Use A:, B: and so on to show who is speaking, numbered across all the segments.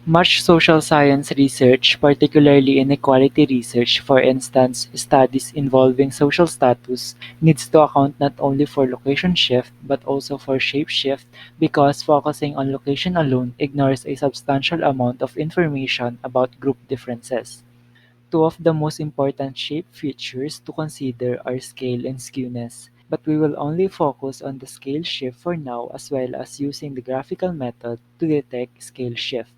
A: Much social science research, particularly inequality research, for instance, studies involving social status, needs to account not only for location shift but also for shape shift because focusing on location alone ignores a substantial amount of information about group differences. Two of the most important shape features to consider are scale and skewness, but we will only focus on the scale shift for now as well as using the graphical method to detect scale shift.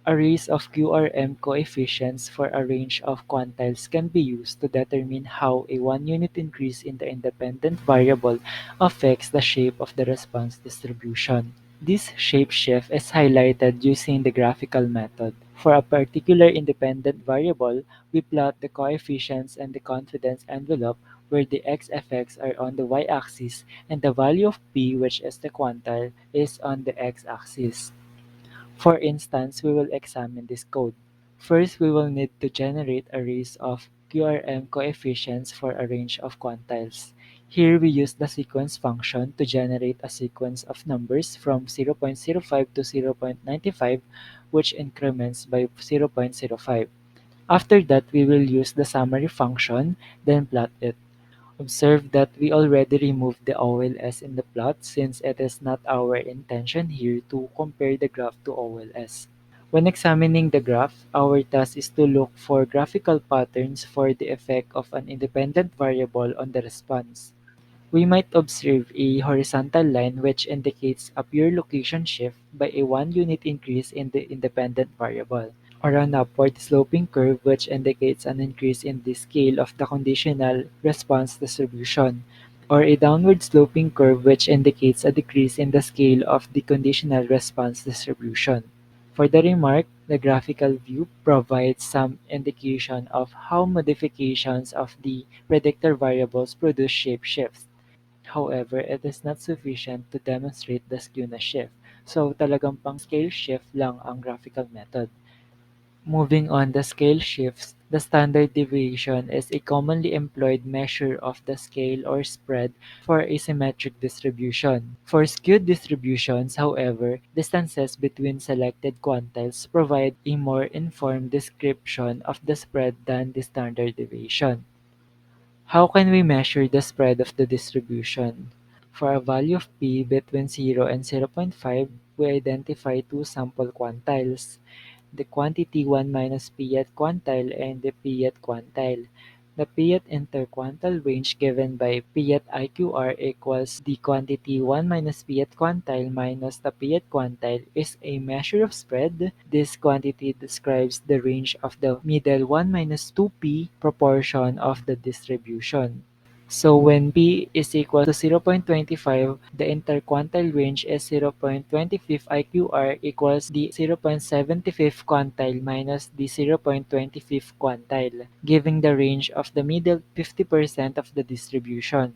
A: Arrays of QRM coefficients for a range of quantiles can be used to determine how a one-unit increase in the independent variable affects the shape of the response distribution. This shape shift is highlighted using the graphical method. For a particular independent variable, we plot the coefficients and the confidence envelope where the x-effects are on the y-axis and the value of p, which is the quantile, is on the x-axis. For instance, we will examine this code. First, we will need to generate arrays of QRM coefficients for a range of quantiles. Here we use the sequence function to generate a sequence of numbers from 0.05 to 0.95, which increments by 0.05. After that, we will use the summary function, then plot it. Observe that we already removed the OLS in the plot since it is not our intention here to compare the graph to OLS. When examining the graph, our task is to look for graphical patterns for the effect of an independent variable on the response. We might observe a horizontal line which indicates a pure location shift by a one-unit increase in the independent variable, or an upward sloping curve which indicates an increase in the scale of the conditional response distribution, or a downward sloping curve which indicates a decrease in the scale of the conditional response distribution. For the remark, the graphical view provides some indication of how modifications of the predictor variables produce shape shifts. However, it is not sufficient to demonstrate the skewness shift, so talagang pang scale shift lang ang graphical method. Moving on the scale shifts, the standard deviation is a commonly employed measure of the scale or spread for asymmetric distribution. For skewed distributions, however, distances between selected quantiles provide a more informed description of the spread than the standard deviation. How can we measure the spread of the distribution? For a value of p between 0 and 0.5, we identify two sample quantiles, the quantity 1 minus p-th quantile and the p-th quantile. The p-th interquantile range given by p-th IQR equals the quantity 1 minus p-th quantile minus the p-th quantile is a measure of spread. This quantity describes the range of the middle 1 minus 2p proportion of the distribution. So when p is equal to 0.25, the interquantile range is 0.25 IQR equals the 0.75 quantile minus the 0.25 quantile, giving the range of the middle 50% of the distribution.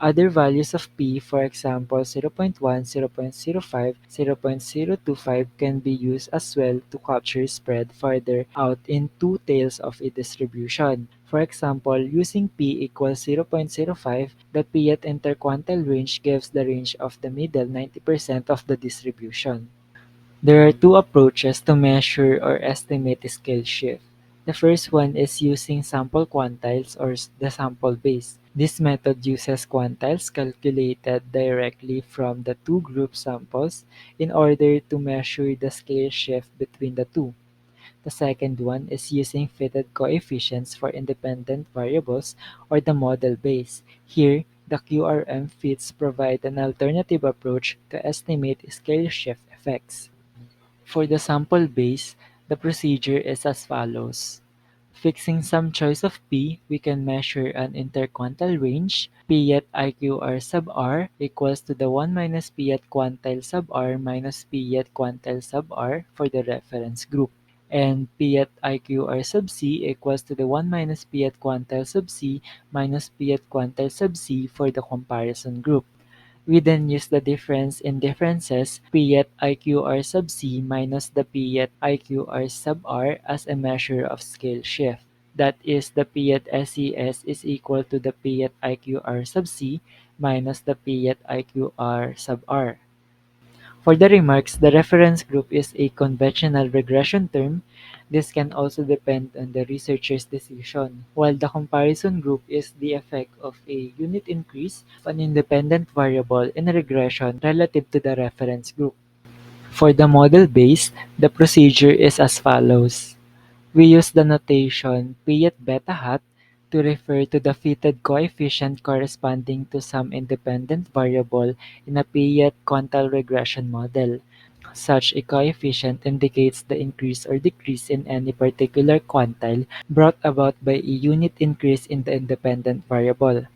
A: Other values of p, for example 0.1, 0.05, 0.025, can be used as well to capture spread farther out in two tails of a distribution. For example, using p equals 0.05, the pth interquantile range gives the range of the middle 90% of the distribution. There are two approaches to measure or estimate scale shift. The first one is using sample quantiles or the sample base. This method uses quantiles calculated directly from the two group samples in order to measure the scale shift between the two. The second one is using fitted coefficients for independent variables or the model base. Here, the QRM fits provide an alternative approach to estimate scale shift effects. For the sample base, the procedure is as follows. Fixing some choice of p, we can measure an interquantile range, p at IQR sub r equals to the 1 minus p at quantile sub r minus p at quantile sub r for the reference group, and p at IQR sub c equals to the 1 minus p at quantile sub c minus p at quantile sub c for the comparison group. We then use the difference in differences p at IQR sub c minus the p at IQR sub r as a measure of scale shift. That is, the p at SES is equal to the p at IQR sub c minus the p at IQR sub r. For the remarks, the reference group is a conventional regression term. This can also depend on the researcher's decision, while the comparison group is the effect of a unit increase of an independent variable in a regression relative to the reference group. For the model-based, the procedure is as follows. We use the notation P at beta hat to refer to the fitted coefficient corresponding to some independent variable in a P quantile regression model. Such a coefficient indicates the increase or decrease in any particular quantile brought about by a unit increase in the independent variable.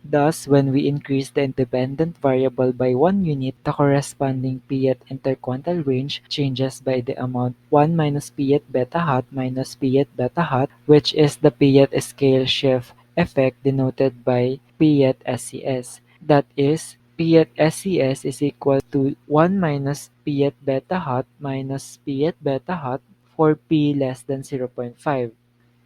A: Thus, when we increase the independent variable by 1 unit, the corresponding Piet interquantile range changes by the amount 1 minus Piet beta hat minus Piet beta hat, which is the Piet scale shift effect denoted by Piet SCS. That is, Piet SCS is equal to 1 minus Piet beta hat minus Piet beta hat for P less than 0.5.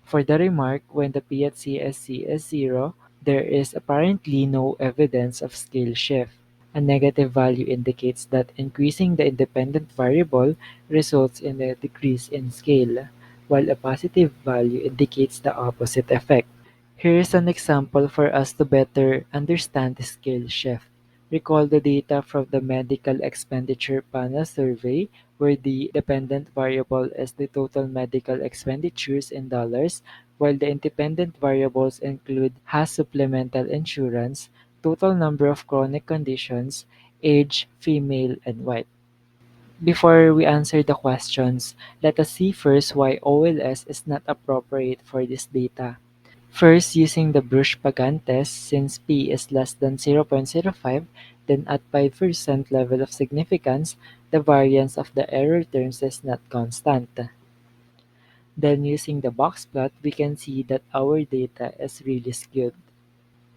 A: For the remark, when the P at CSC is zero, there is apparently no evidence of scale shift. A negative value indicates that increasing the independent variable results in a decrease in scale, while a positive value indicates the opposite effect. Here is an example for us to better understand the scale shift. Recall the data from the medical expenditure panel survey where the dependent variable is the total medical expenditures in dollars, while the independent variables include has supplemental insurance, total number of chronic conditions, age, female, and white. Before we answer the questions, let us see first why OLS is not appropriate for this data. First, using the Bruch-Pagan test, since p is less than 0.05, then at 5% level of significance, the variance of the error terms is not constant. Then using the box plot, we can see that our data is really skewed.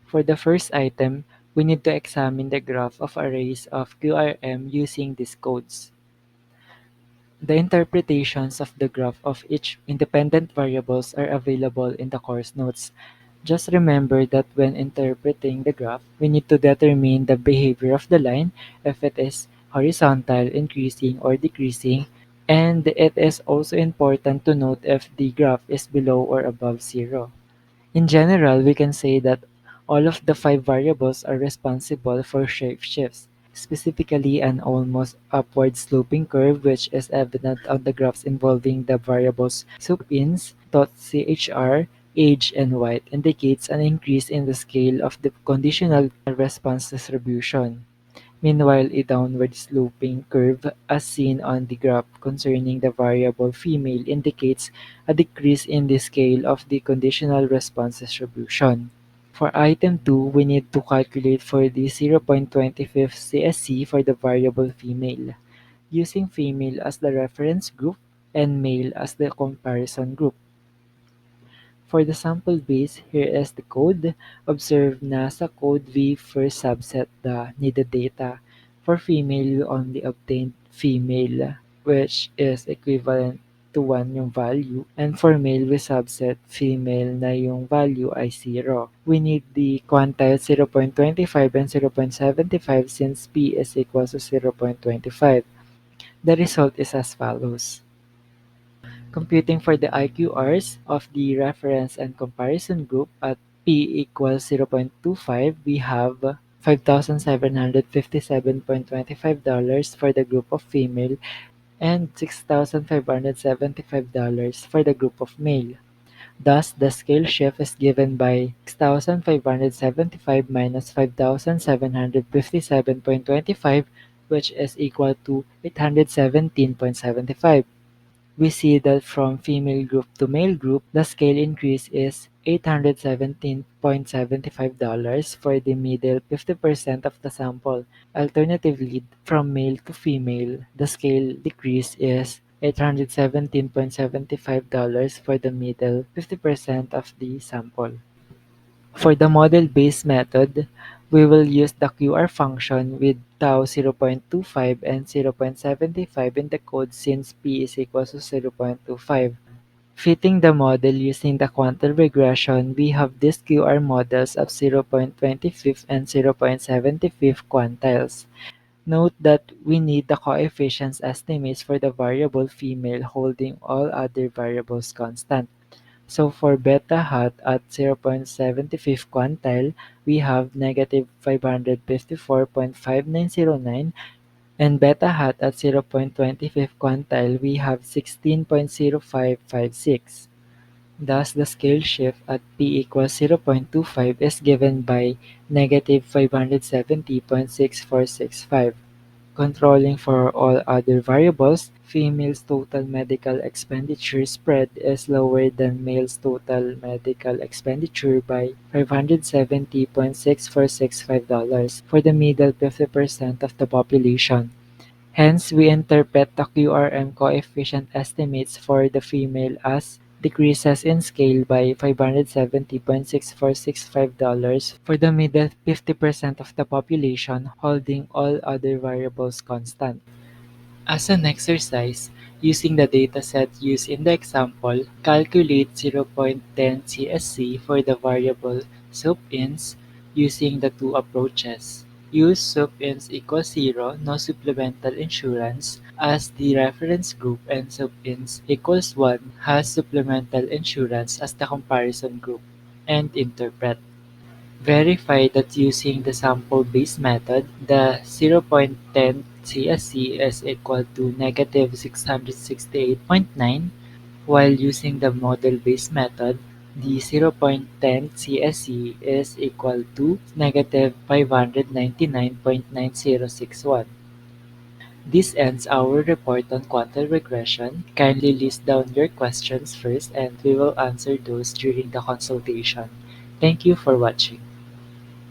A: For the first item, we need to examine the graph of arrays of QRM using these codes. The interpretations of the graph of each independent variables are available in the course notes. Just remember that when interpreting the graph, we need to determine the behavior of the line, if it is horizontal, increasing, or decreasing, and it is also important to note if the graph is below or above zero. In general, we can say that all of the five variables are responsible for shape shifts, specifically an almost upward sloping curve which is evident on the graphs involving the variables sup-ins, .chr, age, and white indicates an increase in the scale of the conditional response distribution. Meanwhile, a downward sloping curve as seen on the graph concerning the variable female indicates a decrease in the scale of the conditional response distribution. For item 2, we need to calculate for the 0.25 CSC for the variable female, using female as the reference group and male as the comparison group. For the sample base, here is the code. Observe na sa code V first subset the needed data. For female, we only obtained female, which is equivalent to 1 yung value. And for male, we subset female na yung value ay 0. We need the quantile 0.25 and 0.75 since P is equal to 0.25. The result is as follows. Computing for the IQRs of the reference and comparison group at P equals 0.25, we have $5,757.25 for the group of female and $6,575 for the group of male. Thus, the scale shift is given by 6,575 minus 5,757.25, which is equal to 817.75. We see that from female group to male group, the scale increase is $817.75 for the middle 50% of the sample. Alternatively, from male to female, the scale decrease is $817.75 for the middle 50% of the sample. For the model-based method, we will use the QR function with tau 0.25 and 0.75 in the code since p is equal to 0.25. Fitting the model using the quantile regression, we have these QR models of 0.25 and 0.75 quantiles. Note that we need the coefficients estimates for the variable female holding all other variables constant. So for beta hat at 0.75 quantile, we have negative 554.5909, and beta hat at 0.25 quantile, we have 16.0556. Thus, the scale shift at p equals 0.25 is given by negative 570.6465. Controlling for all other variables, females' total medical expenditure spread is lower than males' total medical expenditure by $570.6465 for the middle 50% of the population. Hence, we interpret the QRM coefficient estimates for the female as decreases in scale by $570.6465 for the middle 50% of the population, holding all other variables constant. As an exercise, using the dataset used in the example, calculate 0.10 CSC for the variable sup-ins using the two approaches. Use sup-ins equals 0, no supplemental insurance, as the reference group, and sup-ins equals 1 has supplemental insurance as the comparison group, and interpret. Verify that using the sample-based method, the 0.10 CSC is equal to negative 668.9, while using the model-based method, the 0.10 CSC is equal to negative 599.9061. This ends our report on quantum regression. Kindly list down your questions first and we will answer those during the consultation. Thank you for watching.